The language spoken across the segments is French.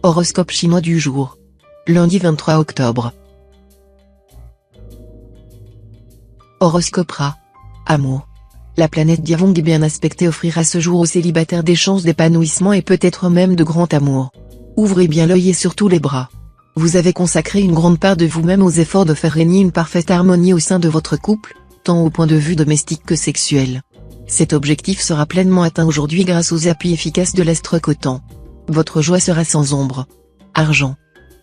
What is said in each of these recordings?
Horoscope chinois du jour. Lundi 23 octobre. Horoscope Rat. Amour. La planète Diavong est bien aspectée, offrira ce jour aux célibataires des chances d'épanouissement et peut-être même de grand amour. Ouvrez bien l'œil et surtout les bras. Vous avez consacré une grande part de vous-même aux efforts de faire régner une parfaite harmonie au sein de votre couple, tant au point de vue domestique que sexuel. Cet objectif sera pleinement atteint aujourd'hui grâce aux appuis efficaces de l'astre Coton. Votre joie sera sans ombre. Argent.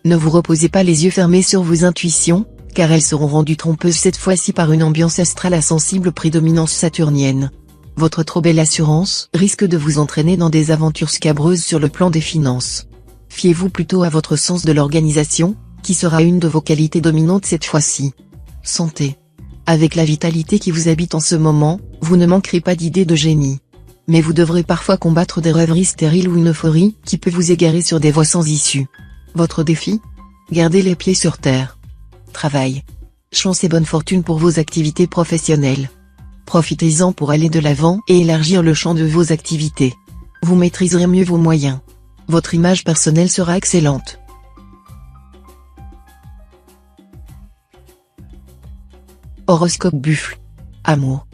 Ne vous reposez pas les yeux fermés sur vos intuitions, car elles seront rendues trompeuses cette fois-ci par une ambiance astrale à sensible prédominance saturnienne. Votre trop belle assurance risque de vous entraîner dans des aventures scabreuses sur le plan des finances. Fiez-vous plutôt à votre sens de l'organisation, qui sera une de vos qualités dominantes cette fois-ci. Santé. Avec la vitalité qui vous habite en ce moment, vous ne manquerez pas d'idées de génie. Mais vous devrez parfois combattre des rêveries stériles ou une euphorie qui peut vous égarer sur des voies sans issue. Votre défi ? Gardez les pieds sur terre. Travail. Chance et bonne fortune pour vos activités professionnelles. Profitez-en pour aller de l'avant et élargir le champ de vos activités. Vous maîtriserez mieux vos moyens. Votre image personnelle sera excellente. Horoscope Buffle. Amour.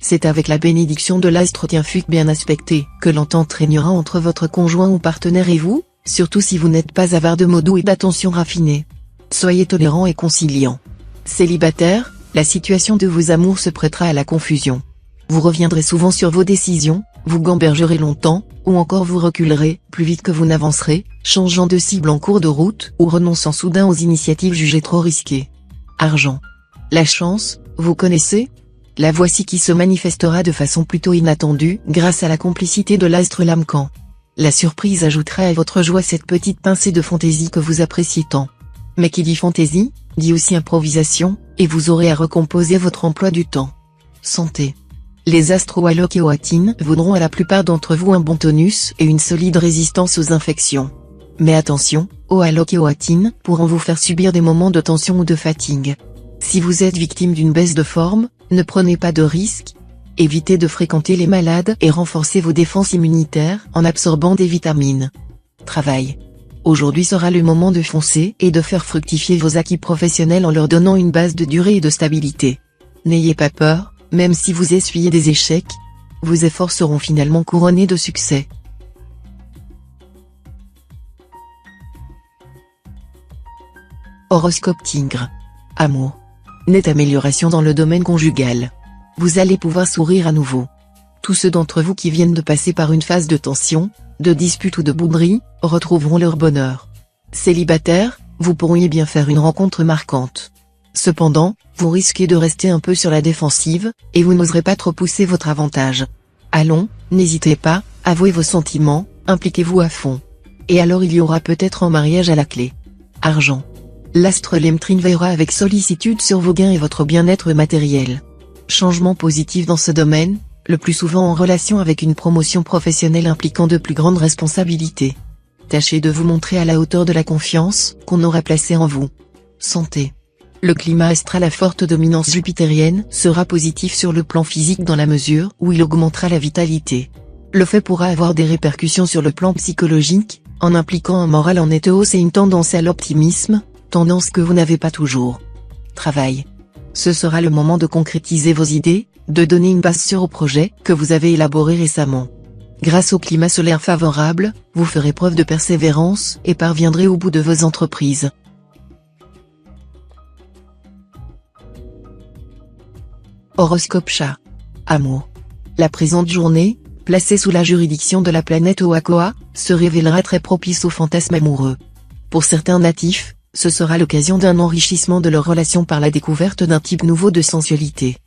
C'est avec la bénédiction de l'astre Tienfuc bien aspecté que l'entente régnera entre votre conjoint ou partenaire et vous, surtout si vous n'êtes pas avare de mots doux et d'attention raffinée. Soyez tolérant et conciliant. Célibataire, la situation de vos amours se prêtera à la confusion. Vous reviendrez souvent sur vos décisions, vous gambergerez longtemps, ou encore vous reculerez plus vite que vous n'avancerez, changeant de cible en cours de route ou renonçant soudain aux initiatives jugées trop risquées. Argent. La chance, vous connaissez ? La voici qui se manifestera de façon plutôt inattendue grâce à la complicité de l'astre Lamcan. La surprise ajoutera à votre joie cette petite pincée de fantaisie que vous appréciez tant. Mais qui dit fantaisie, dit aussi improvisation, et vous aurez à recomposer votre emploi du temps. Santé. Les astres Wallok et Oatine vaudront à la plupart d'entre vous un bon tonus et une solide résistance aux infections. Mais attention, Wallok et Oatine pourront vous faire subir des moments de tension ou de fatigue. Si vous êtes victime d'une baisse de forme, ne prenez pas de risques. Évitez de fréquenter les malades et renforcez vos défenses immunitaires en absorbant des vitamines. Travail. Aujourd'hui sera le moment de foncer et de faire fructifier vos acquis professionnels en leur donnant une base de durée et de stabilité. N'ayez pas peur, même si vous essuyez des échecs, vos efforts seront finalement couronnés de succès. Horoscope Tigre. Amour. Nette amélioration dans le domaine conjugal. Vous allez pouvoir sourire à nouveau. Tous ceux d'entre vous qui viennent de passer par une phase de tension, de dispute ou de bouderie, retrouveront leur bonheur. Célibataire, vous pourriez bien faire une rencontre marquante. Cependant, vous risquez de rester un peu sur la défensive, et vous n'oserez pas trop pousser votre avantage. Allons, n'hésitez pas, avouez vos sentiments, impliquez-vous à fond. Et alors il y aura peut-être un mariage à la clé. Argent. L'astre Lemtrin veillera avec sollicitude sur vos gains et votre bien-être matériel. Changement positif dans ce domaine, le plus souvent en relation avec une promotion professionnelle impliquant de plus grandes responsabilités. Tâchez de vous montrer à la hauteur de la confiance qu'on aura placée en vous. Santé. Le climat astral à forte dominance jupitérienne sera positif sur le plan physique dans la mesure où il augmentera la vitalité. Le fait pourra avoir des répercussions sur le plan psychologique, en impliquant un moral en nette hausse et une tendance à l'optimisme, tendance que vous n'avez pas toujours. Travail. Ce sera le moment de concrétiser vos idées, de donner une base sûre au projet que vous avez élaboré récemment. Grâce au climat solaire favorable, vous ferez preuve de persévérance et parviendrez au bout de vos entreprises. Horoscope Chat. Amour. La présente journée, placée sous la juridiction de la planète Oakoa, se révélera très propice aux fantasmes amoureux. Pour certains natifs, ce sera l'occasion d'un enrichissement de leur relation par la découverte d'un type nouveau de sensualité.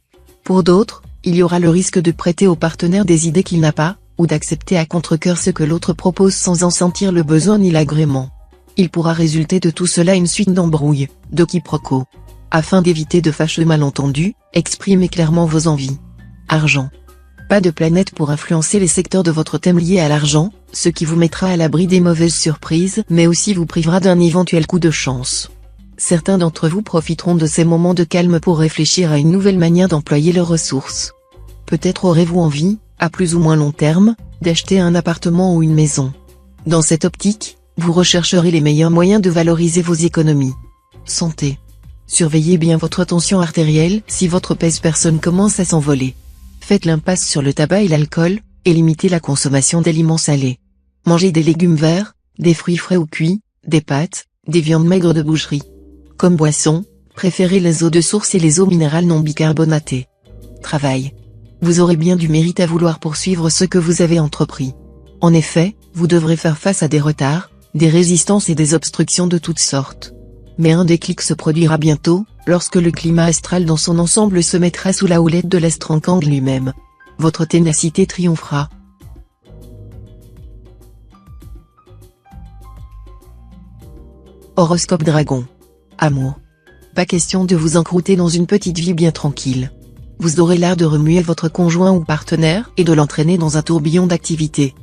Pour d'autres, il y aura le risque de prêter au partenaire des idées qu'il n'a pas, ou d'accepter à contre-cœur ce que l'autre propose sans en sentir le besoin ni l'agrément. Il pourra résulter de tout cela une suite d'embrouilles, de quiproquos. Afin d'éviter de fâcheux malentendus, exprimez clairement vos envies. Argent. Pas de planète pour influencer les secteurs de votre thème liés à l'argent, ce qui vous mettra à l'abri des mauvaises surprises mais aussi vous privera d'un éventuel coup de chance. Certains d'entre vous profiteront de ces moments de calme pour réfléchir à une nouvelle manière d'employer leurs ressources. Peut-être aurez-vous envie, à plus ou moins long terme, d'acheter un appartement ou une maison. Dans cette optique, Vous rechercherez les meilleurs moyens de valoriser vos économies. Santé. Surveillez bien votre tension artérielle si votre pèse-personne commence à s'envoler. Faites l'impasse sur le tabac et l'alcool, et limitez la consommation d'aliments salés. Mangez des légumes verts, des fruits frais ou cuits, des pâtes, des viandes maigres de boucherie. Comme boisson, préférez les eaux de source et les eaux minérales non bicarbonatées. Travail. Vous aurez bien du mérite à vouloir poursuivre ce que vous avez entrepris. En effet, vous devrez faire face à des retards, des résistances et des obstructions de toutes sortes. Mais un déclic se produira bientôt, lorsque le climat astral dans son ensemble se mettra sous la houlette de l'astre Kang lui-même. Votre ténacité triomphera. Horoscope Dragon. Amour. Pas question de vous encrouter dans une petite vie bien tranquille. Vous aurez l'art de remuer votre conjoint ou partenaire et de l'entraîner dans un tourbillon d'activités.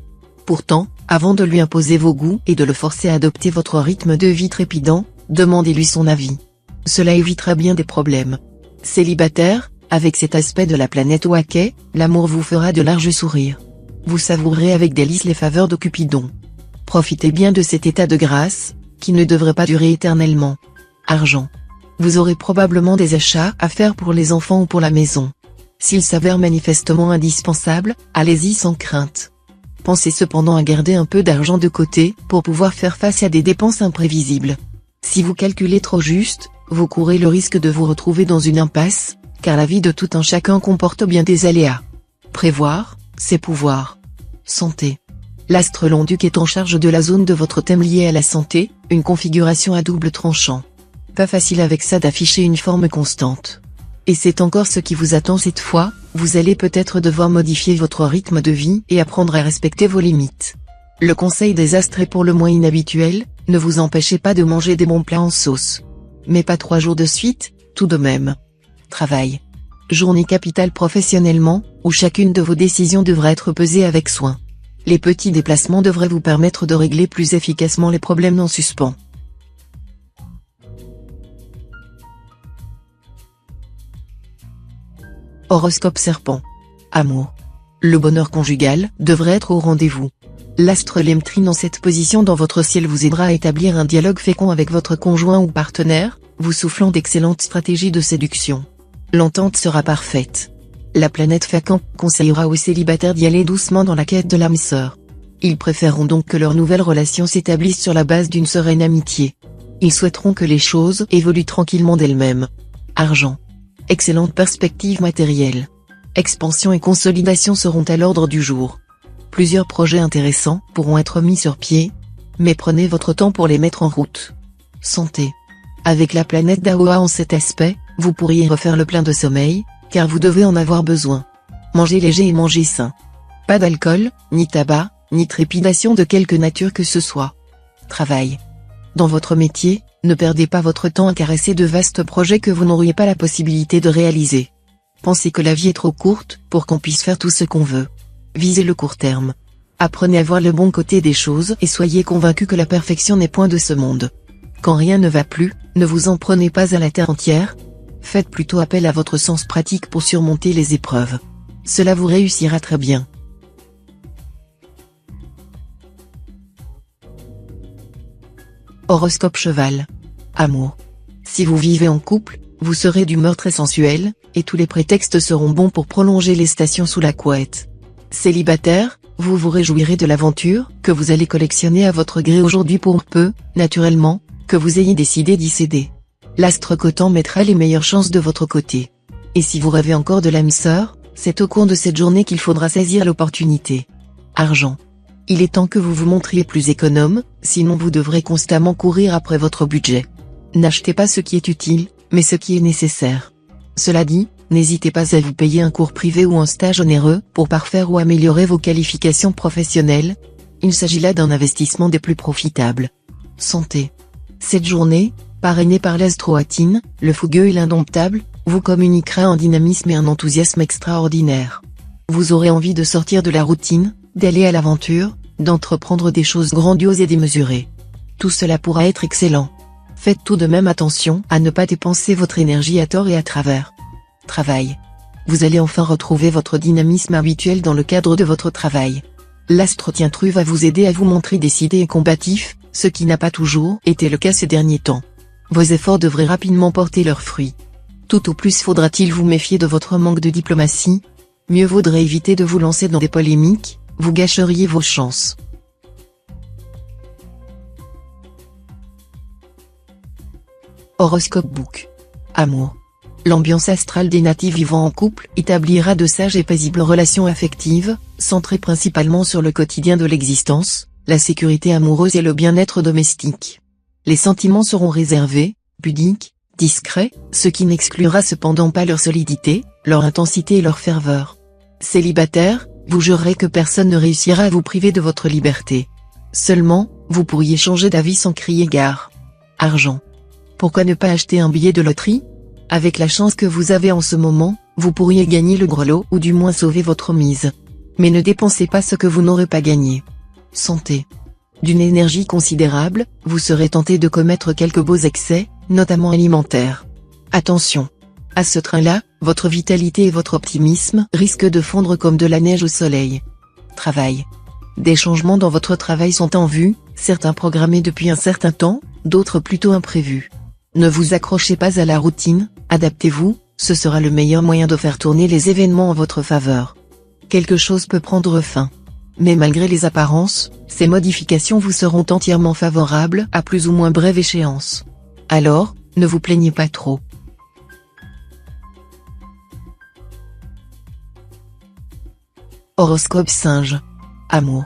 Pourtant, avant de lui imposer vos goûts et de le forcer à adopter votre rythme de vie trépidant, demandez-lui son avis. Cela évitera bien des problèmes. Célibataire, avec cet aspect de la planète Waquet, l'amour vous fera de larges sourires. Vous savourerez avec délice les faveurs de Cupidon. Profitez bien de cet état de grâce, qui ne devrait pas durer éternellement. Argent. Vous aurez probablement des achats à faire pour les enfants ou pour la maison. S'ils s'avèrent manifestement indispensables, allez-y sans crainte. Pensez cependant à garder un peu d'argent de côté pour pouvoir faire face à des dépenses imprévisibles. Si vous calculez trop juste, vous courez le risque de vous retrouver dans une impasse, car la vie de tout un chacun comporte bien des aléas. Prévoir, c'est pouvoir. Santé. L'astre Long-Duc est en charge de la zone de votre thème lié à la santé, une configuration à double tranchant. Pas facile avec ça d'afficher une forme constante. Et c'est encore ce qui vous attend cette fois, vous allez peut-être devoir modifier votre rythme de vie et apprendre à respecter vos limites. Le conseil des astres est pour le moins inhabituel, ne vous empêchez pas de manger des bons plats en sauce. Mais pas 3 jours de suite, tout de même. Travail. Journée capitale professionnellement, où chacune de vos décisions devra être pesée avec soin. Les petits déplacements devraient vous permettre de régler plus efficacement les problèmes en suspens. Horoscope Serpent. Amour. Le bonheur conjugal devrait être au rendez-vous. L'astre Lemtrine en cette position dans votre ciel vous aidera à établir un dialogue fécond avec votre conjoint ou partenaire, vous soufflant d'excellentes stratégies de séduction. L'entente sera parfaite. La planète Facan conseillera aux célibataires d'y aller doucement dans la quête de l'âme sœur. Ils préféreront donc que leur nouvelle relation s'établisse sur la base d'une sereine amitié. Ils souhaiteront que les choses évoluent tranquillement d'elles-mêmes. Argent. Excellente perspective matérielle. Expansion et consolidation seront à l'ordre du jour. Plusieurs projets intéressants pourront être mis sur pied, mais prenez votre temps pour les mettre en route. Santé. Avec la planète d'Aoa en cet aspect, vous pourriez refaire le plein de sommeil, car vous devez en avoir besoin. Mangez léger et mangez sain. Pas d'alcool, ni tabac, ni trépidation de quelque nature que ce soit. Travail. Dans votre métier, ne perdez pas votre temps à caresser de vastes projets que vous n'auriez pas la possibilité de réaliser. Pensez que la vie est trop courte pour qu'on puisse faire tout ce qu'on veut. Visez le court terme. Apprenez à voir le bon côté des choses et soyez convaincus que la perfection n'est point de ce monde. Quand rien ne va plus, ne vous en prenez pas à la terre entière. Faites plutôt appel à votre sens pratique pour surmonter les épreuves. Cela vous réussira très bien. Horoscope Cheval. Amour. Si vous vivez en couple, vous serez d'humeur très sensuelle, et tous les prétextes seront bons pour prolonger les stations sous la couette. Célibataire, vous vous réjouirez de l'aventure que vous allez collectionner à votre gré aujourd'hui pour peu, naturellement, que vous ayez décidé d'y céder. L'astre Cotan mettra les meilleures chances de votre côté. Et si vous rêvez encore de l'âme sœur, c'est au cours de cette journée qu'il faudra saisir l'opportunité. Argent. Il est temps que vous vous montriez plus économe, sinon vous devrez constamment courir après votre budget. N'achetez pas ce qui est utile, mais ce qui est nécessaire. Cela dit, n'hésitez pas à vous payer un cours privé ou un stage onéreux pour parfaire ou améliorer vos qualifications professionnelles. Il s'agit là d'un investissement des plus profitables. Santé. Cette journée, parrainée par l'astroatine, le fougueux et l'indomptable, vous communiquera un dynamisme et un enthousiasme extraordinaires. Vous aurez envie de sortir de la routine, d'aller à l'aventure, d'entreprendre des choses grandioses et démesurées. Tout cela pourra être excellent. Faites tout de même attention à ne pas dépenser votre énergie à tort et à travers. Travail. Vous allez enfin retrouver votre dynamisme habituel dans le cadre de votre travail. L'astre Tintru va vous aider à vous montrer décidé et combatif, ce qui n'a pas toujours été le cas ces derniers temps. Vos efforts devraient rapidement porter leurs fruits. Tout au plus faudra-t-il vous méfier de votre manque de diplomatie. Mieux vaudrait éviter de vous lancer dans des polémiques, vous gâcheriez vos chances. Horoscope Book. Amour. L'ambiance astrale des natifs vivant en couple établira de sages et paisibles relations affectives, centrées principalement sur le quotidien de l'existence, la sécurité amoureuse et le bien-être domestique. Les sentiments seront réservés, pudiques, discrets, ce qui n'exclura cependant pas leur solidité, leur intensité et leur ferveur. Célibataire, vous jurerez que personne ne réussira à vous priver de votre liberté. Seulement, vous pourriez changer d'avis sans crier gare. Argent. Pourquoi ne pas acheter un billet de loterie? Avec la chance que vous avez en ce moment, vous pourriez gagner le gros lot ou du moins sauver votre mise. Mais ne dépensez pas ce que vous n'aurez pas gagné. Santé. D'une énergie considérable, vous serez tenté de commettre quelques beaux excès, notamment alimentaires. Attention. À ce train-là, votre vitalité et votre optimisme risquent de fondre comme de la neige au soleil. Travail. Des changements dans votre travail sont en vue, certains programmés depuis un certain temps, d'autres plutôt imprévus. Ne vous accrochez pas à la routine, adaptez-vous, ce sera le meilleur moyen de faire tourner les événements en votre faveur. Quelque chose peut prendre fin. Mais malgré les apparences, ces modifications vous seront entièrement favorables à plus ou moins brève échéance. Alors, ne vous plaignez pas trop. Horoscope Singe. Amour.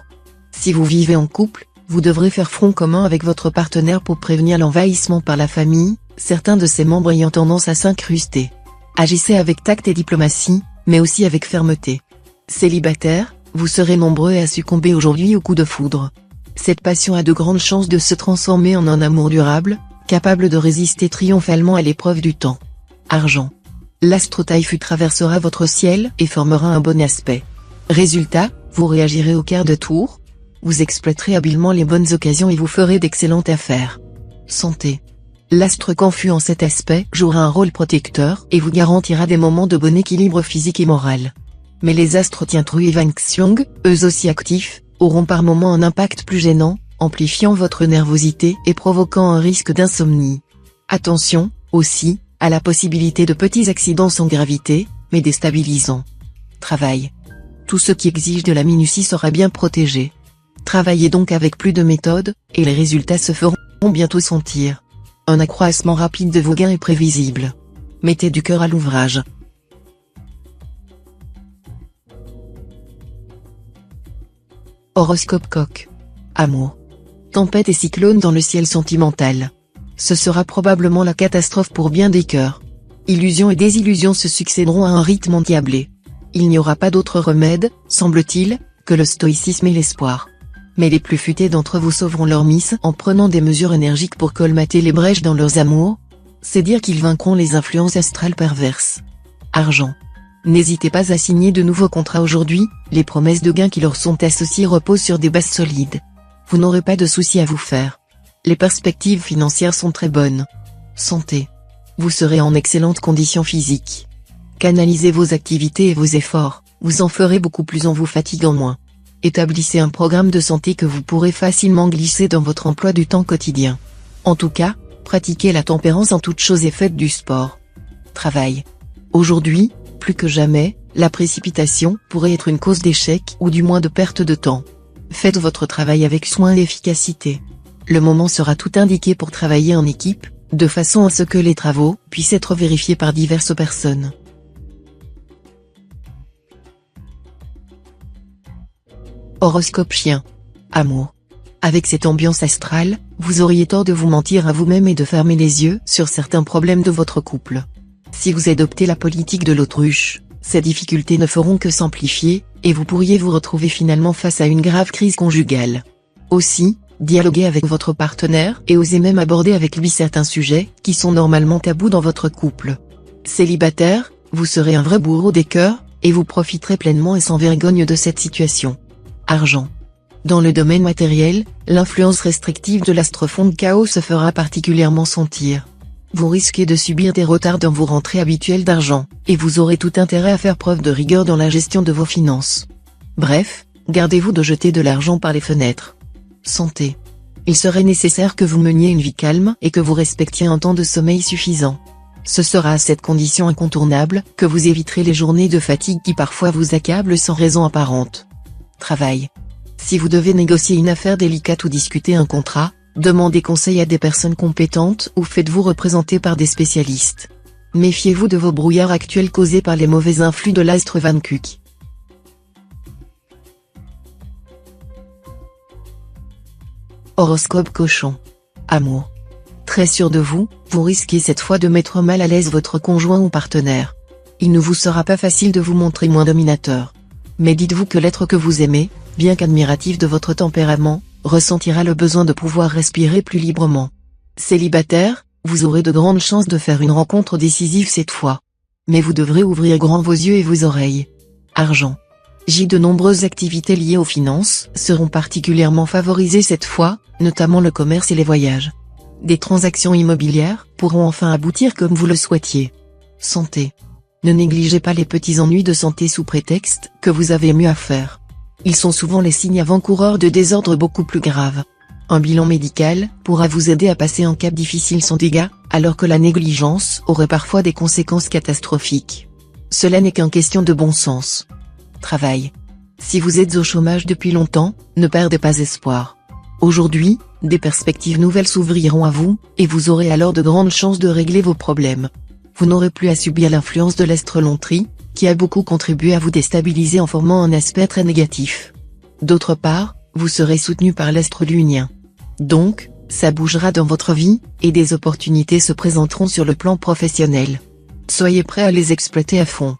Si vous vivez en couple, vous devrez faire front commun avec votre partenaire pour prévenir l'envahissement par la famille, certains de ses membres ayant tendance à s'incruster. Agissez avec tact et diplomatie, mais aussi avec fermeté. Célibataire, vous serez nombreux à succomber aujourd'hui au coup de foudre. Cette passion a de grandes chances de se transformer en un amour durable, capable de résister triomphalement à l'épreuve du temps. Argent. L'astre Taïfu traversera votre ciel et formera un bon aspect. Résultat, vous réagirez au quart de tour. Vous exploiterez habilement les bonnes occasions et vous ferez d'excellentes affaires. Santé. L'astre confus en cet aspect jouera un rôle protecteur et vous garantira des moments de bon équilibre physique et moral. Mais les astres Tiantru et Wangxiong, eux aussi actifs, auront par moments un impact plus gênant, amplifiant votre nervosité et provoquant un risque d'insomnie. Attention, aussi, à la possibilité de petits accidents sans gravité, mais déstabilisants. Travail. Tout ce qui exige de la minutie sera bien protégé. Travaillez donc avec plus de méthode, et les résultats se feront bientôt sentir. Un accroissement rapide de vos gains est prévisible. Mettez du cœur à l'ouvrage. Horoscope Coq. Amour. Tempête et cyclone dans le ciel sentimental. Ce sera probablement la catastrophe pour bien des cœurs. Illusions et désillusions se succéderont à un rythme endiablé. Il n'y aura pas d'autre remède, semble-t-il, que le stoïcisme et l'espoir. Mais les plus futés d'entre vous sauveront leur mise en prenant des mesures énergiques pour colmater les brèches dans leurs amours. C'est dire qu'ils vaincront les influences astrales perverses. Argent. N'hésitez pas à signer de nouveaux contrats aujourd'hui, les promesses de gains qui leur sont associées reposent sur des bases solides. Vous n'aurez pas de soucis à vous faire. Les perspectives financières sont très bonnes. Santé. Vous serez en excellentes conditions physiques. Canalisez vos activités et vos efforts, vous en ferez beaucoup plus en vous fatiguant moins. Établissez un programme de santé que vous pourrez facilement glisser dans votre emploi du temps quotidien. En tout cas, pratiquez la tempérance en toutes choses et faites du sport. Travail. Aujourd'hui, plus que jamais, la précipitation pourrait être une cause d'échec ou du moins de perte de temps. Faites votre travail avec soin et efficacité. Le moment sera tout indiqué pour travailler en équipe, de façon à ce que les travaux puissent être vérifiés par diverses personnes. Horoscope Chien. Amour. Avec cette ambiance astrale, vous auriez tort de vous mentir à vous-même et de fermer les yeux sur certains problèmes de votre couple. Si vous adoptez la politique de l'autruche, ces difficultés ne feront que s'amplifier, et vous pourriez vous retrouver finalement face à une grave crise conjugale. Aussi, dialoguez avec votre partenaire et osez même aborder avec lui certains sujets qui sont normalement tabous dans votre couple. Célibataire, vous serez un vrai bourreau des cœurs, et vous profiterez pleinement et sans vergogne de cette situation. Argent. Dans le domaine matériel, l'influence restrictive de l'astre-fond de chaos se fera particulièrement sentir. Vous risquez de subir des retards dans vos rentrées habituelles d'argent, et vous aurez tout intérêt à faire preuve de rigueur dans la gestion de vos finances. Bref, gardez-vous de jeter de l'argent par les fenêtres. Santé. Il serait nécessaire que vous meniez une vie calme et que vous respectiez un temps de sommeil suffisant. Ce sera à cette condition incontournable que vous éviterez les journées de fatigue qui parfois vous accablent sans raison apparente. Travail. Si vous devez négocier une affaire délicate ou discuter un contrat, demandez conseil à des personnes compétentes ou faites-vous représenter par des spécialistes. Méfiez-vous de vos brouillards actuels causés par les mauvais influx de l'astre Van Kuck. Horoscope Cochon. Amour. Très sûr de vous, vous risquez cette fois de mettre mal à l'aise votre conjoint ou partenaire. Il ne vous sera pas facile de vous montrer moins dominateur. Mais dites-vous que l'être que vous aimez, bien qu'admiratif de votre tempérament, ressentira le besoin de pouvoir respirer plus librement. Célibataire, vous aurez de grandes chances de faire une rencontre décisive cette fois. Mais vous devrez ouvrir grand vos yeux et vos oreilles. Argent. De nombreuses activités liées aux finances seront particulièrement favorisées cette fois, notamment le commerce et les voyages. Des transactions immobilières pourront enfin aboutir comme vous le souhaitiez. Santé. Ne négligez pas les petits ennuis de santé sous prétexte que vous avez mieux à faire. Ils sont souvent les signes avant-coureurs de désordres beaucoup plus graves. Un bilan médical pourra vous aider à passer un cap difficile sans dégâts, alors que la négligence aurait parfois des conséquences catastrophiques. Cela n'est qu'une question de bon sens. Travail. Si vous êtes au chômage depuis longtemps, ne perdez pas espoir. Aujourd'hui, des perspectives nouvelles s'ouvriront à vous, et vous aurez alors de grandes chances de régler vos problèmes. Vous n'aurez plus à subir l'influence de l'astre Lontri, qui a beaucoup contribué à vous déstabiliser en formant un aspect très négatif. D'autre part, vous serez soutenu par l'astre Lunien. Donc, ça bougera dans votre vie, et des opportunités se présenteront sur le plan professionnel. Soyez prêts à les exploiter à fond.